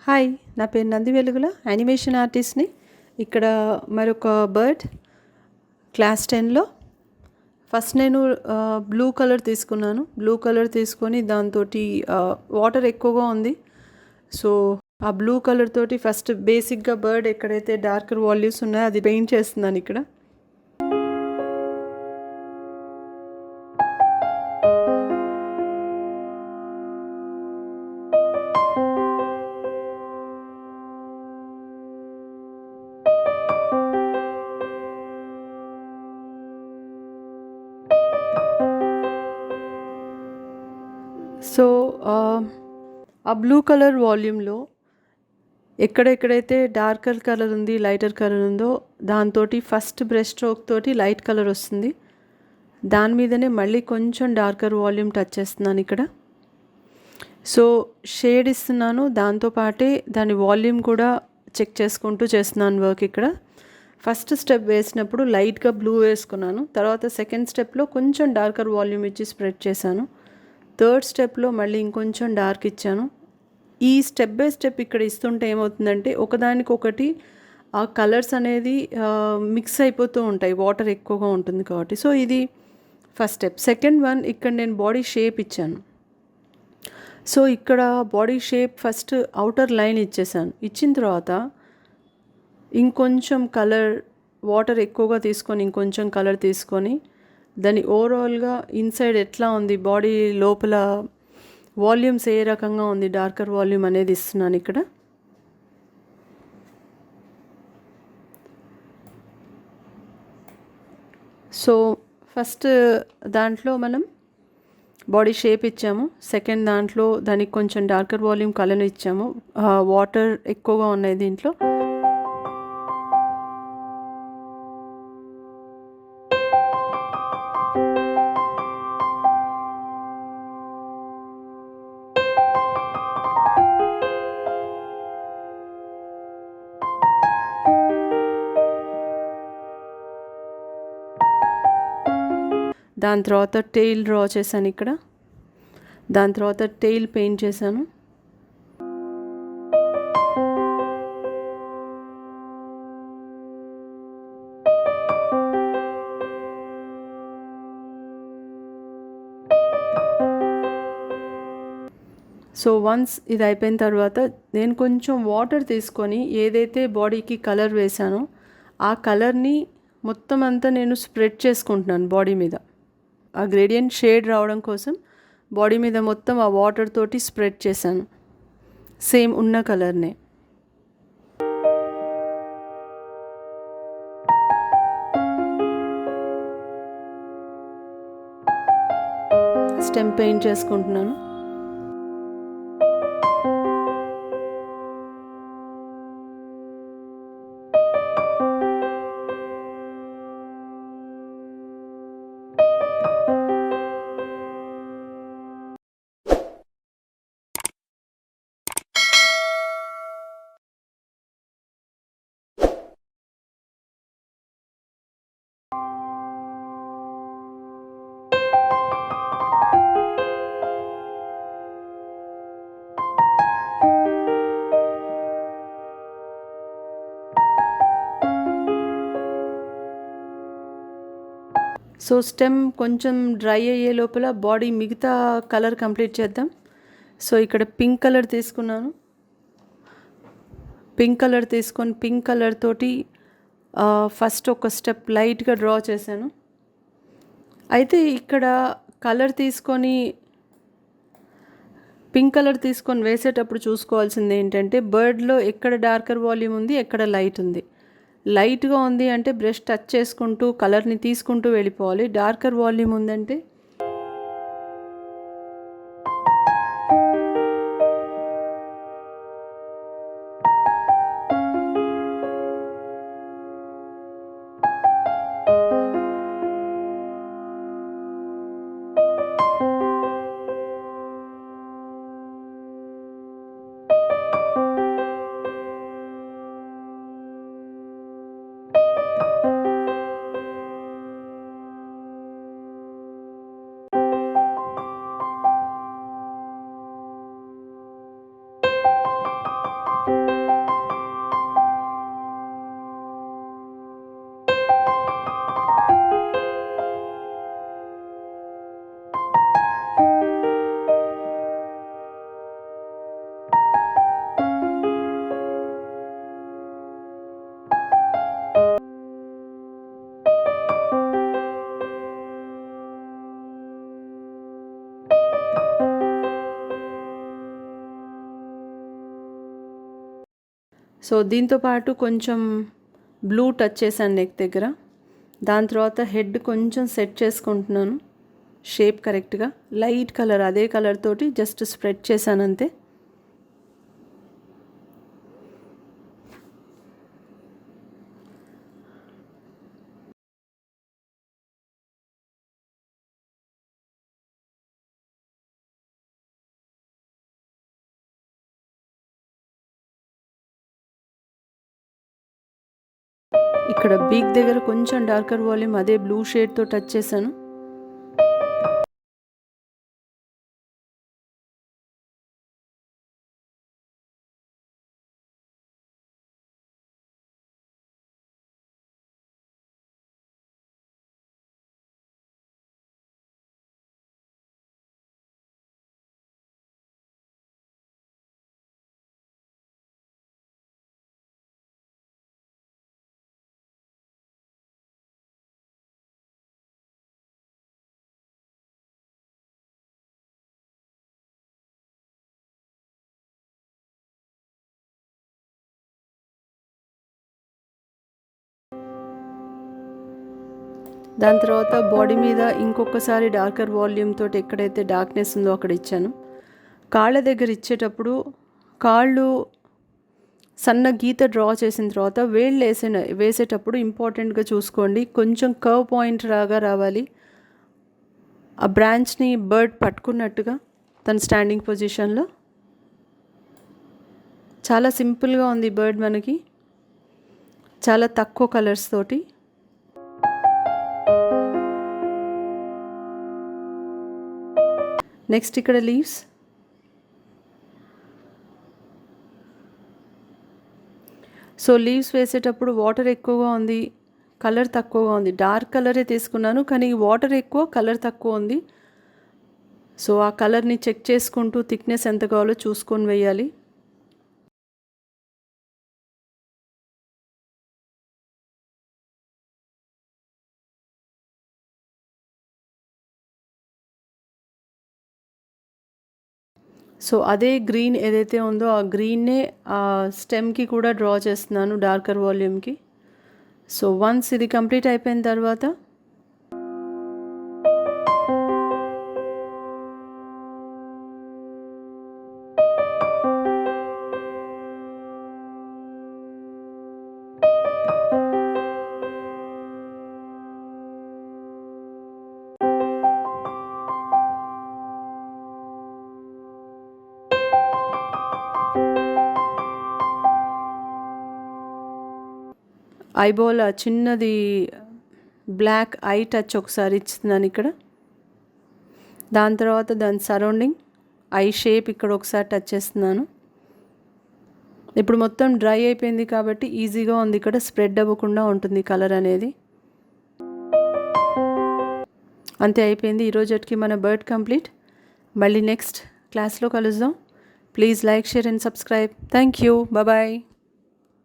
Hi, నా పేరు నందివెలుగుల, animation ఆర్టిస్ట్ని. ఇక్కడ మరొక బర్డ్ క్లాస్ 10లో ఫస్ట్ నేను బ్లూ కలర్ తీసుకున్నాను. బ్లూ కలర్ తీసుకొని దాంతో వాటర్ ఎక్కువగా ఉంది. సో ఆ బ్లూ కలర్ తోటి ఫస్ట్ బేసిక్గా బర్డ్ ఎక్కడైతే డార్కర్ వాల్యూస్ ఉన్నాయో అది పెయింట్ చేస్తున్నాను ఇక్కడ. సో ఆ బ్లూ కలర్ వాల్యూమ్లో ఎక్కడెక్కడైతే డార్కర్ కలర్ ఉంది, లైటర్ కలర్ ఉందో దాంతో ఫస్ట్ బ్రష్ స్ట్రోక్ తోటి లైట్ కలర్ వస్తుంది. దాని మీదనే మళ్ళీ కొంచెం డార్కర్ వాల్యూమ్ టచ్ చేస్తున్నాను ఇక్కడ. సో షేడ్ ఇస్తున్నాను, దాంతోపాటే దాని వాల్యూమ్ కూడా చెక్ చేసుకుంటూ చేస్తున్నాను వర్క్ ఇక్కడ. ఫస్ట్ స్టెప్ వేసినప్పుడు లైట్గా బ్లూ వేసుకున్నాను. తర్వాత సెకండ్ స్టెప్లో కొంచెం డార్కర్ వాల్యూమ్ ఇచ్చి స్ప్రెడ్ చేశాను. థర్డ్ స్టెప్లో మళ్ళీ ఇంకొంచెం డార్క్ ఇచ్చాను. ఈ స్టెప్ బై స్టెప్ ఇక్కడ ఇస్తుంటే ఏమవుతుందంటే ఒకదానికొకటి ఆ కలర్స్ అనేది మిక్స్ అయిపోతూ ఉంటాయి, వాటర్ ఎక్కువగా ఉంటుంది కాబట్టి. సో ఇది ఫస్ట్ స్టెప్. సెకండ్ వన్, ఇక్కడ నేను బాడీ షేప్ ఇచ్చాను. సో ఇక్కడ body shape first outer line ఇచ్చేసాను. ఇచ్చిన తర్వాత ఇంకొంచెం కలర్, వాటర్ ఎక్కువగా తీసుకొని ఇంకొంచెం కలర్ తీసుకొని దాని ఓవరాల్గా ఇన్సైడ్ ఎట్లా ఉంది, బాడీ లోపల వాల్యూమ్స్ ఏ రకంగా ఉంది, డార్కర్ వాల్యూమ్ అనేది ఇస్తున్నాను ఇక్కడ. సో ఫస్ట్ దాంట్లో మనం బాడీ షేప్ ఇచ్చాము. సెకండ్ దాంట్లో దానికి కొంచెం డార్కర్ వాల్యూమ్ కలర్ ఇచ్చాము. వాటర్ ఎక్కువగా ఉన్నాయి దీంట్లో. దాని తర్వాత టెయిల్ డ్రా చేశాను ఇక్కడ. దాని తర్వాత టెయిల్ పెయింట్ చేశాను. సో వన్స్ ఇది అయిపోయిన తర్వాత నేను కొంచెం వాటర్ తీసుకొని ఏదైతే బాడీకి కలర్ వేసానో ఆ కలర్ని మొత్తం అంతా నేను స్ప్రెడ్ చేసుకుంటున్నాను బాడీ మీద. ఆ గ్రేడియంట్ షేడ్ రావడం కోసం బాడీ మీద మొత్తం ఆ వాటర్ తోటి స్ప్రెడ్ చేశాను, సేమ్ ఉన్న కలర్నే. స్టెమ్ పెయింట్ చేసుకుంటున్నాను. సో స్టెమ్ కొంచెం డ్రై అయ్యే లోపల బాడీ మిగతా కలర్ కంప్లీట్ చేద్దాం. సో ఇక్కడ పింక్ కలర్ తీసుకున్నాను. పింక్ కలర్ తీసుకొని పింక్ కలర్ తోటి ఫస్ట్ ఒక స్టెప్ లైట్గా డ్రా చేశాను. అయితే ఇక్కడ కలర్ తీసుకొని పింక్ కలర్ తీసుకొని వేసేటప్పుడు చూసుకోవాల్సింది ఏంటంటే బర్డ్లో ఎక్కడ డార్కర్ వాల్యూమ్ ఉంది, ఎక్కడ లైట్ ఉంది. లైట్గా ఉంది అంటే బ్రష్ టచ్ చేసుకుంటూ కలర్ని తీసుకుంటూ వెళ్ళిపోవాలి. డార్కర్ వాల్యూమ్ ఉందంటే సో దీంతో పాటు కొంచెం బ్లూ టచ్ చేశాను నెక్ దగ్గర. దాని తర్వాత హెడ్ కొంచెం సెట్ చేసుకుంటున్నాను షేప్ కరెక్ట్గా. లైట్ కలర్ అదే కలర్ తోటి జస్ట్ స్ప్రెడ్ చేశాను అంతే. ఇక్కడ బీక్ దగ్గర కొంచెం డార్కర్ వాల్యూమ్ అదే బ్లూ షేడ్తో టచ్ చేశాను. దాని తర్వాత బాడీ మీద ఇంకొకసారి డార్కర్ వాల్యూమ్ తోటి ఎక్కడైతే డార్క్నెస్ ఉందో అక్కడ ఇచ్చాను. కాళ్ళ దగ్గర ఇచ్చేటప్పుడు కాళ్ళు సన్న గీత డ్రా చేసిన తర్వాత వేళ్ళు వేసేటప్పుడు ఇంపార్టెంట్గా చూసుకోండి, కొంచెం కర్వ్ పాయింట్ లాగా రావాలి. ఆ బ్రాంచ్ని బర్డ్ పట్టుకున్నట్టుగా తన స్టాండింగ్ పొజిషన్లో. చాలా సింపుల్గా ఉంది బర్డ్ మనకి, చాలా తక్కువ కలర్స్ తోటి. నెక్స్ట్ ఇక్కడ లీవ్స్. సో లీవ్స్ వేసేటప్పుడు వాటర్ ఎక్కువగా ఉంది, కలర్ తక్కువగా ఉంది. డార్క్ కలరే తీసుకున్నాను కానీ వాటర్ ఎక్కువ, కలర్ తక్కువ ఉంది. సో ఆ కలర్ని చెక్ చేసుకుంటూ థిక్నెస్ ఎంత కావాలో చూసుకొని వేయాలి. సో అదే గ్రీన్ ఏదైతే ఉందో ఆ గ్రీన్నే ఆ స్టెమ్కి కూడా డ్రా చేస్తున్నాను డార్కర్ వాల్యూమ్కి. సో వన్స్ ఇది కంప్లీట్ అయిపోయిన తర్వాత ఐబాల్ చిన్నది బ్లాక్ ఐ టచ్ ఒకసారి ఇస్తున్నాను ఇక్కడ. దాని తర్వాత దాని సరౌండింగ్ ఐ షేప్ ఇక్కడ ఒకసారి టచ్ చేస్తున్నాను. ఇప్పుడు మొత్తం డ్రై అయిపోయింది కాబట్టి ఈజీగా ఉంది, ఇక్కడ స్ప్రెడ్ అవ్వకుండా ఉంటుంది కలర్ అనేది. అంతే అయిపోయింది. ఈరోజుకి మన బర్డ్ కంప్లీట్. మళ్ళీ నెక్స్ట్ క్లాస్లో కలుద్దాం. Please like, share and subscribe. Thank you. Bye.